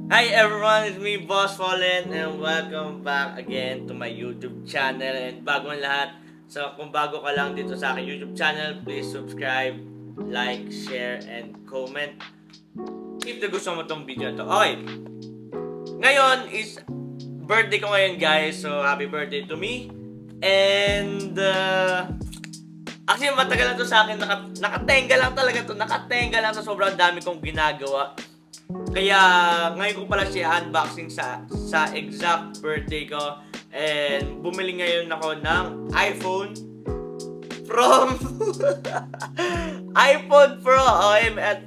Hi everyone, it's me Boss Fallen and welcome back again to my YouTube channel. And bago ang lahat, so kung bago ka lang dito sa aking YouTube channel, please subscribe, like, share, and comment if na gusto mo tong video to. Okay, ngayon is birthday ko ngayon guys, so happy birthday to me. And actually matagal na to sa akin, nakatenga lang talaga to, nakatenga lang sa sobrang dami kong ginagawa. Kaya ngayon ko pala siya unboxing sa exact birthday ko. And bumili ngayon ako ng iPhone from iPhone Pro. I'm at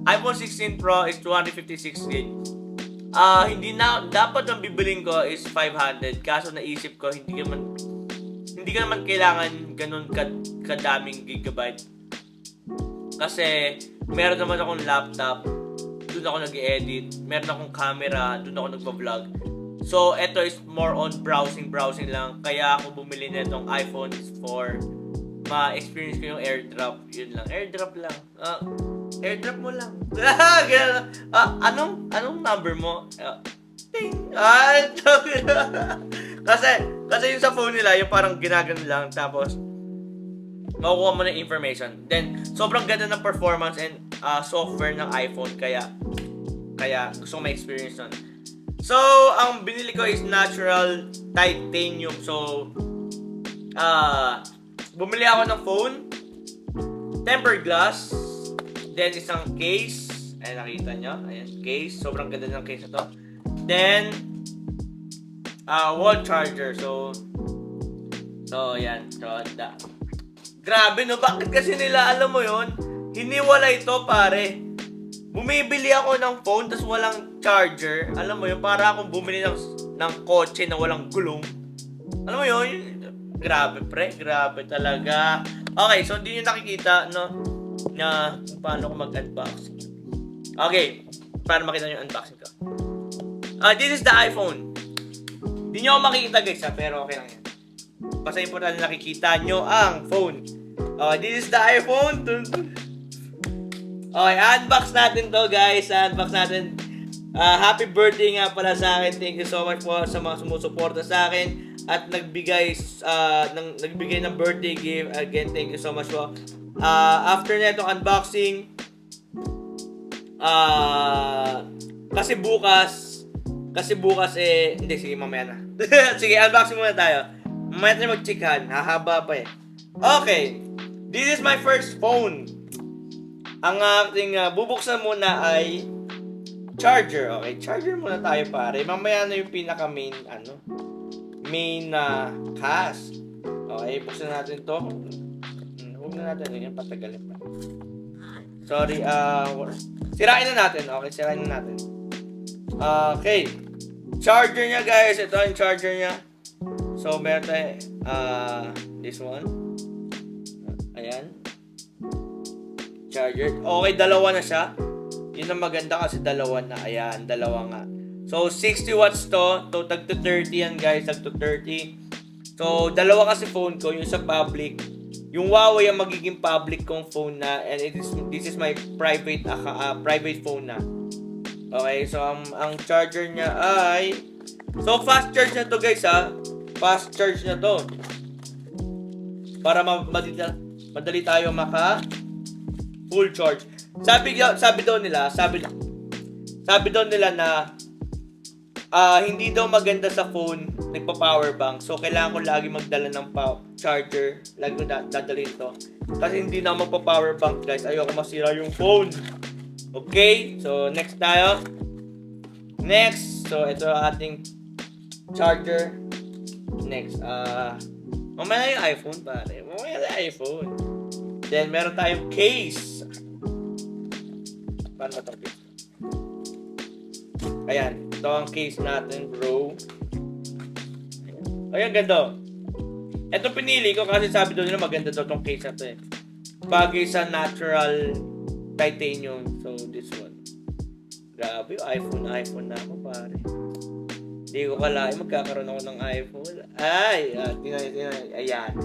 iPhone 16 Pro is 256 gig. Hindi na dapat ang bibiling ko is 500. Kaso naisip ko hindi ko naman kailangan ganun kadaming gigabyte. Kasi meron naman akong laptop, doon ako nag-edit, meron akong camera, doon ako nagpa-vlog. So, ito is more on browsing lang. Kaya ako bumili na itong iPhone is for ma-experience ko yung airdrop. Yun lang, airdrop lang. Airdrop mo lang. Anong number mo? Ting! Kasi yung sa phone nila, yung parang ginagano lang, tapos makukuha mo na information. Then, sobrang ganda ng performance and software ng iPhone, kaya gusto ko ma-experience nun. So, ang binili ko is natural titanium. So, bumili ako ng phone, tempered glass, then isang case. Ayan, nakita nyo. Ayan, case. Sobrang ganda ng case na to. Then, wall charger. So, ayan. So, grabe no, bakit kasi nila, alam mo yun, hiniwala ito pare. Bumibili ako ng phone tas walang charger. Alam mo yun, para akong bumili ng kotse na walang gulong. Alam mo yun, grabe pre, grabe talaga. Okay, so hindi nyo nakikita, no, na kung paano ko mag-unboxing. Okay, para makita nyo yung unboxing ko. This is the iPhone. Hindi nyo ako makikita guys pero okay lang yan. Basta importante na nakikita nyo ang phone. This is the iPhone. Okay, unbox natin to guys. Unbox natin. Happy birthday nga pala sa akin. Thank you so much po sa mga sumusuporta sa akin at nagbigay ng birthday gift. Again, thank you so much po. After na itong unboxing, kasi bukas hindi, sige mamaya na. Sige, unboxing muna tayo. Mamaya tayo mag-chikahan. Hahaba pa eh. Okay. This is my first phone. Ang ating bubuksan muna ay charger. Okay, charger muna tayo pare. Mamaya na yung pinaka main cast. Okay, buksan natin to. Huwag na natin yan, patagalin pa. Sorry, sirain na natin. Okay, sirain na natin. Okay. Charger niya guys. Ito yung charger niya. So, meron tayo this one. Ayan. Charger. Okay, dalawa na siya. Yun ang maganda kasi dalawa na. Ayan, dalawa nga. So, 60 watts to. So, tag to 30 yan guys. Tag to 30. So, dalawa kasi phone ko. Yung sa public. Yung Huawei ang magiging public kong phone na. And this is my private phone na. Okay, so ang charger niya ay... So, fast charge na to guys ha. Fast charge na to. Para madali tayo full charge. Sabi daw nila na hindi daw maganda sa phone nagpa-power bank. So kailangan ko lagi magdala ng charger. Lagi ko dadalhin to. Kasi hindi na magpa-power bank, guys. Ayoko masira yung phone. Okay? So next tayo. Next. So ito ang ating charger. Next. Mamaya yung iPhone pare. Mamaya yung iPhone. Then meron tayong case. Paano itong case? Ayan. Ito ang case natin, bro. Ayan, ganda. Ito pinili ko kasi sabi doon nila maganda daw itong case na ito eh. Bagay sa natural titanium. So, this one. Grabe, iPhone na ako, pare. Hindi ko kalain magkakaroon ako ng iPhone. Ay, tingnan. Ayan.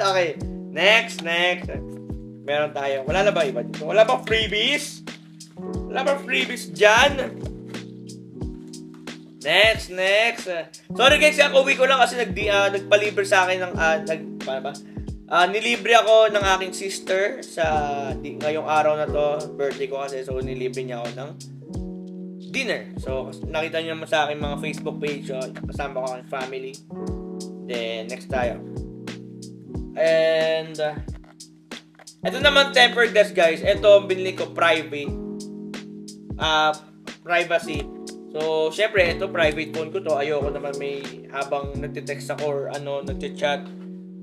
Okay. Next. Meron tayo. Wala na ba iba dito? Wala ba freebies? Wala ba freebies dyan? Next. Sorry guys, ako uwi ko lang kasi nagpalibre sa akin ng nilibre ako ng aking sister sa ngayong araw na to, birthday ko kasi, so nilibre niya ako ng dinner. So nakita niyo naman sa akin mga Facebook page, kasama ko ang family. Then next tayo. And ito naman tempered glass guys. Ito binili ko private. Privacy. So, syempre, ito private phone ko to. Ayoko naman may habang nagte-text ako or nagche-chat,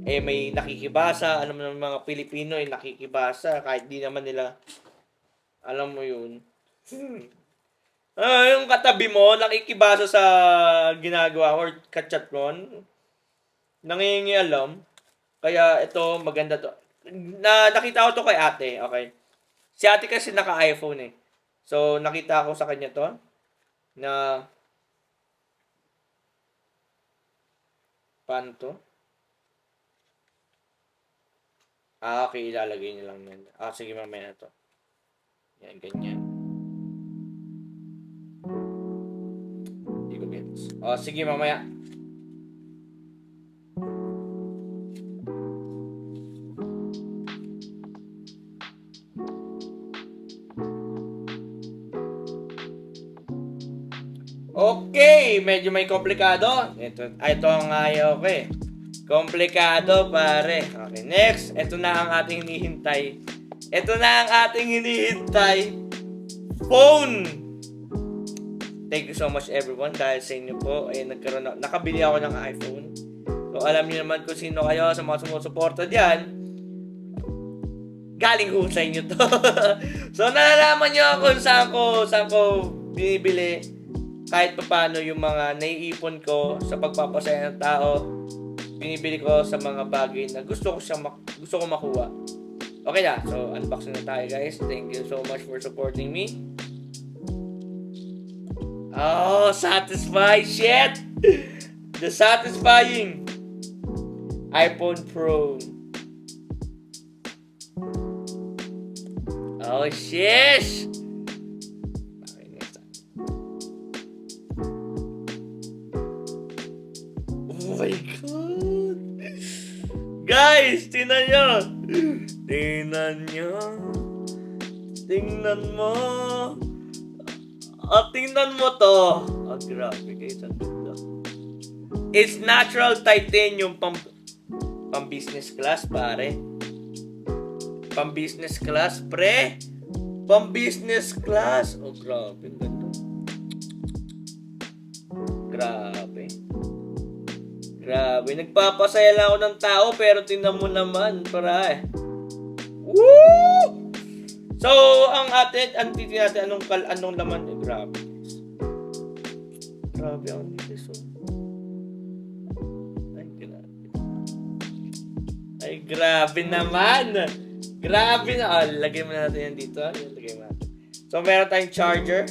may nakikibasa. Alam mo naman mga Pilipino nakikibasa kahit di naman nila alam mo yun. Yung katabi mo, nakikibasa sa ginagawa or kachat mo. Nangingialam. Kaya ito, maganda to. Nakita ko to kay ate, okay? Si ate kasi naka-iPhone eh. So, nakita ko sa kanya to na paano to? Okay, ilalagay niyo lang yan. Sige, mamaya na to. Yan, ganyan. Hindi ko gets. Sige, mamaya. Okay, medyo may komplikado. Ito ang ayaw ko eh. Komplikado, pare. Okay, next. Ito na ang ating hinihintay. Phone! Thank you so much everyone dahil sa inyo po nakabili ako ng iPhone. So alam niyo naman kung sino kayo sa mga sumusuporta diyan. Galing ho sa inyo to. So nalalaman niyo kung saan ko binibili kahit paano yung mga naiipon ko sa pagpapasaya ng tao, binibili ko sa mga bagay na gusto ko makuha. Okay na, so unboxing na tayo guys. Thank you so much for supporting me. Satisfied shit! The satisfying iPhone Pro. Sheesh! Oh my God! Guys, tingnan mo. Tingnan mo to. Grabe guys, ang ganda. It's natural titanium pang business class, pare. Pang business class, pre. Pang business class. Grabe, ang ganda. Grabe, nagpapasaya lang ako ng tao pero tingnan mo naman, para Woo! So, ang titingnan natin anong laman eh. Grabe ang nito. Ay, grabe naman. Grabe na. Lagay mo natin yan dito. Lagay mo natin. So, meron tayong charger.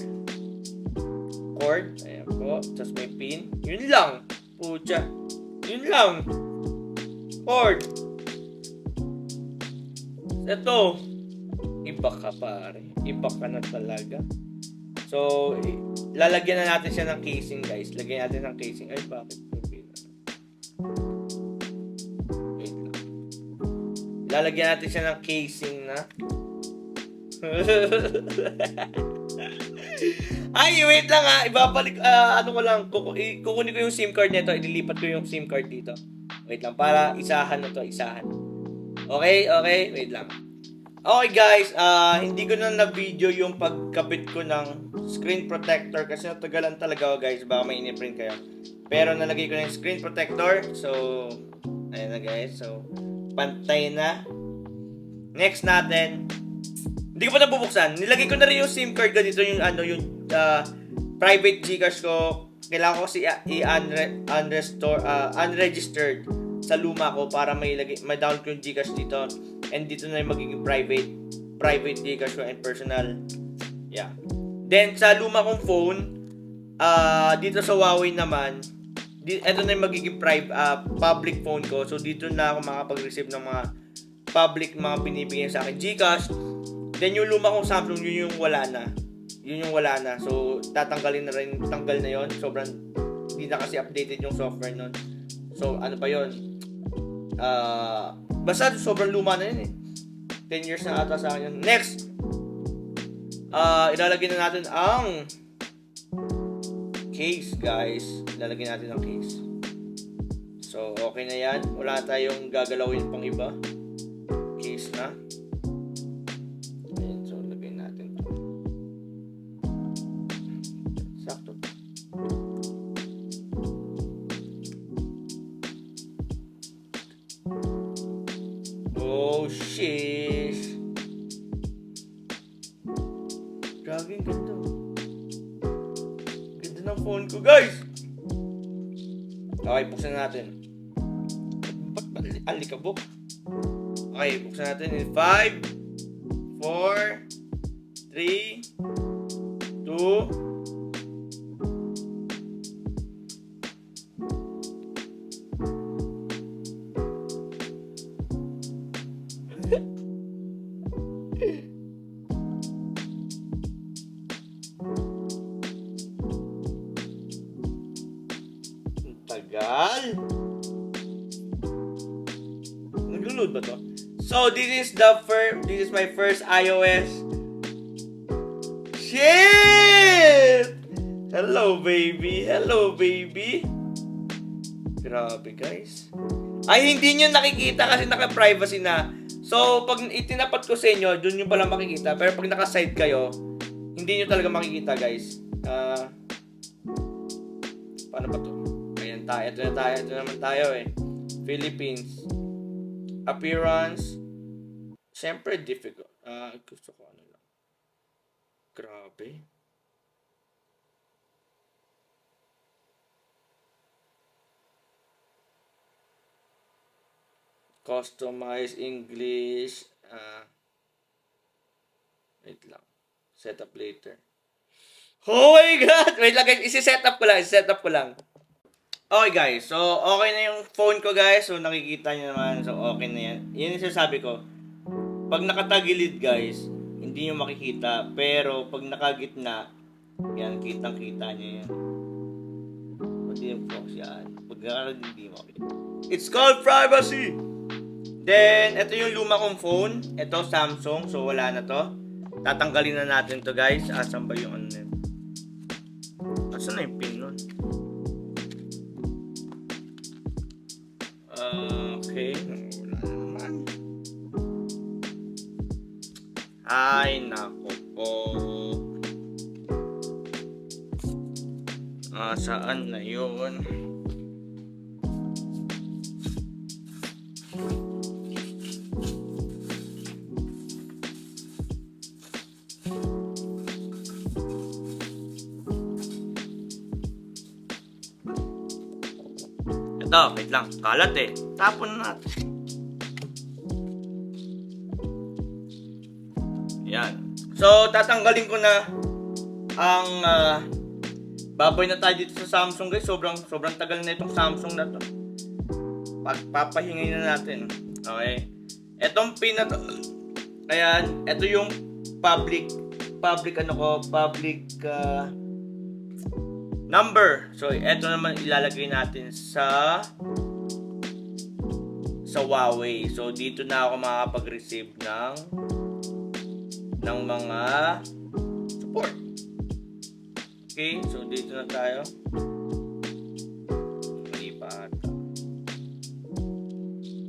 Cord. Ayan po. Tapos may pin. Yun lang. Pucha. Yun lang. Cord. Ito. Iba ka, pare. Iba ka na talaga. So, lalagyan na natin siya ng casing, guys. Lagyan natin ng casing. Ay, bakit? Wait lang. Lalagyan natin siya ng casing na. Ay, wait lang ha. Ibabalik, kukunin ko yung SIM card nito. Ililipat ko yung SIM card dito. Wait lang, para isahan na to. Okay. Wait lang. Okay guys, hindi ko na video yung pagkabit ko ng screen protector kasi natagalan talaga ako guys, baka may in-print kayo. Pero nalagay ko na yung screen protector. So, ayun na guys. So, pantay na. Next natin. Hindi ko pa nabubuksan. Nilagay ko na rin yung SIM card ko dito, yung private Gcash ko. Kailangan ko kasi unregistered sa luma ko para may-download ko yung Gcash dito. And dito na yung magiging private Gcash ko and personal. Yeah. Then sa luma kong phone, dito sa Huawei naman, ito na yung magiging public phone ko. So dito na ako makapag-receive ng mga public mga binibigyan sa akin GCash. Then yung luma kong Samsung, yun yung wala na. Yun yung wala na. So tatanggalin na rin, tanggal na yon. Sobrang hindi na kasi updated yung software nun. So ano pa yon? Basta sobrang luma na yun eh. 10 years na ata sa akin yun. Next, ilalagay na natin ang case, guys. Ilalagay natin ang case. So, okay na yan. Wala tayong gagalawin pang iba. Case na. Ayan, so, lagay natin ito. Sakto. Oh, sheesh. Grabe, ang ganda. Ganda ng phone ko, guys. Okay, buksan natin. Ba't ba alikabok? Okay, buksan natin in 5, 4, 3, 2, tagal. Nag-load ba to? So this is my first iOS. Shit! Hello baby. Hello baby. Grabe guys. Ay hindi niyo nakikita kasi naka-privacy na. So pag itinapat ko sa inyo, doon niyo pala makikita. Pero pag naka-side kayo, hindi niyo talaga makikita guys. Paano ba to? Ayan tayo. Ito naman tayo eh. Philippines. Appearance. Siyempre difficult. Gusto ko ano lang. Grabe. Customize English. Wait lang. Set up later. Oh my God! Wait lang guys. Isi-set up ko lang. Okay guys. So, okay na yung phone ko guys. So, nakikita nyo naman. So, okay na yan. Yan yung sinasabi ko. Pag nakatagilid guys, hindi nyo makikita. Pero, pag nakagitna, yan, kitang-kita nyo yan. Pati yung focus yan. Pag nakagilid, hindi mo makikita. It's called privacy! Then, ito yung luma kong phone. Ito, Samsung. So, wala na to. Tatanggalin na natin to guys. Asan ba yung ano yun? Asan na yung pin nun? Okay. Wala naman. Ay, nako po. Saan na yun? Ito, wait lang. Kalat eh. Tapon na natin. Yan. So, tatanggalin ko na ang baboy na tayo dito sa Samsung guys. Sobrang tagal na itong Samsung na to. Papahingay na natin. Okay. Etong pin na to. Ayan. Ito yung public number. So, eto naman ilalagay natin sa Huawei. So, dito na ako makakapag-receive ng mga support. Okay, so dito na tayo. Hindi pa ata.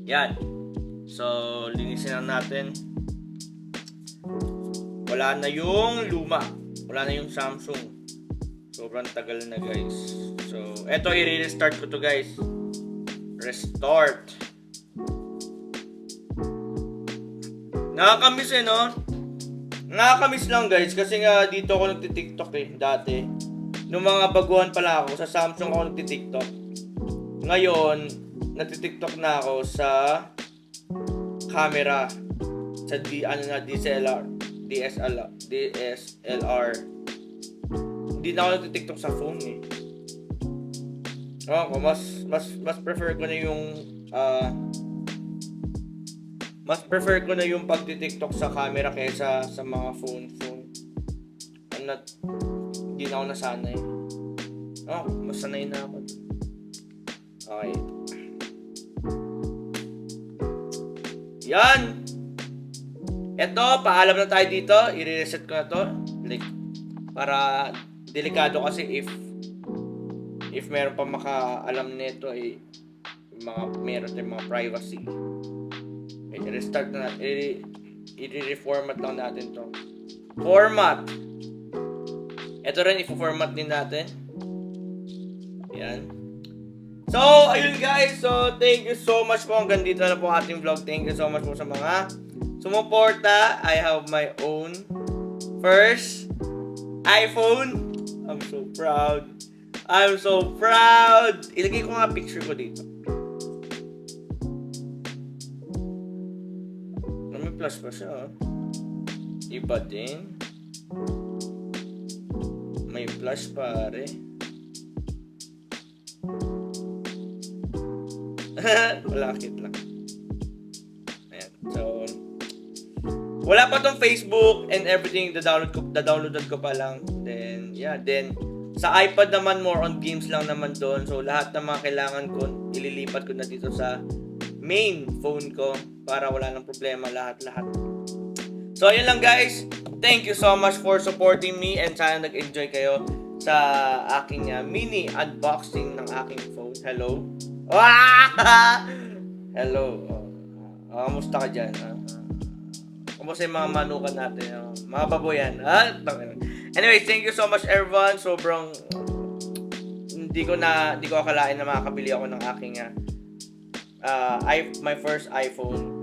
Yan. So, linisin na natin. Wala na yung luma. Wala na yung Samsung. Sobrang tagal na guys. So, eto i-restart ko to guys. Restart. Nakakamiss eh no? Nakakamiss lang guys kasi nga dito ako nagti-TikTok eh dati. Nung mga baguhan pala ako sa Samsung ako nagti-TikTok. Ngayon, nagti-TikTok na ako sa camera. Sa DSLR. Hindi na ako nagti-TikTok sa phone eh. Mas prefer ko na yung Mas prefer ko na yung pagti-TikTok sa camera kaysa sa mga phone. I'm not, hindi na ako nasanay. Oh, masanay na ako. Okay. Yan! Eto, paalam na tayo dito. I-reset ko na to. Like, para delikado kasi if meron pa makaalam nito meron tayong mga privacy. I-restart na natin. I-reformat lang natin to. Format. Ito rin, i-format din natin. Yan. So, ayun guys. So, thank you so much po. Hanggang dito na po ating vlog. Thank you so much po sa mga sumuporta. I have my own first iPhone. I'm so proud. I'm so proud. Ilagay ko nga picture ko dito. May plus pa siya. Iba din. May flash pare. Malakit lang. Ayan. So, wala pa tong Facebook and everything. Da-downloaded ko pa lang. Then, yeah. Then, sa iPad naman, more on games lang naman doon. So, lahat ng mga kailangan ko, ililipat ko na dito sa main phone ko para wala nang problema lahat-lahat. So, ayun lang guys. Thank you so much for supporting me and sana nag-enjoy kayo sa aking mini unboxing ng aking phone. Hello? Hello. Kamusta ka dyan? Kamusta yung mga manukan natin? Mga baboyan. Anyway, thank you so much everyone. Sobrang hindi ko akalain na makakabili ako ng aking my first iPhone.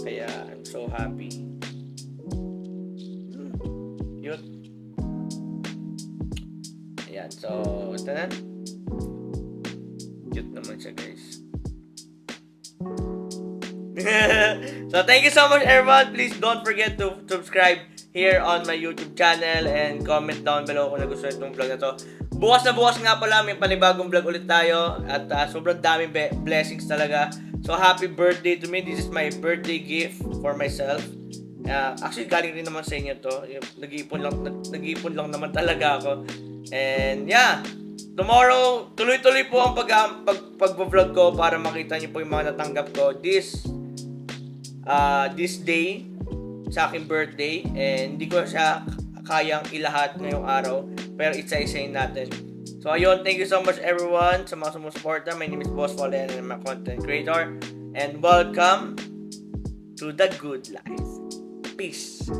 Kaya I'm so happy. Yun. Ayan, so ito na. Cute naman siya guys. So thank you so much everyone. Please don't forget to subscribe here on my YouTube channel and comment down below kung nagustuhan itong vlog na to. Bukas na bukas nga pala, may panibagong vlog ulit tayo at sobrang daming blessings talaga. So happy birthday to me. This is my birthday gift for myself. Actually galing rin naman sa inyo to. Nag-iipon lang naman talaga ako. And yeah, tomorrow tuloy-tuloy po ang pag-vlog ko para makita niyo po yung mga natanggap ko this day sa aking birthday, and hindi ko siya kayang ilahat ngayong araw pero isa-isayin natin. So ayun, thank you so much everyone sa mga sumusuporta. My name is Boss Fallen and I'm a content creator, and welcome to the good life. Peace.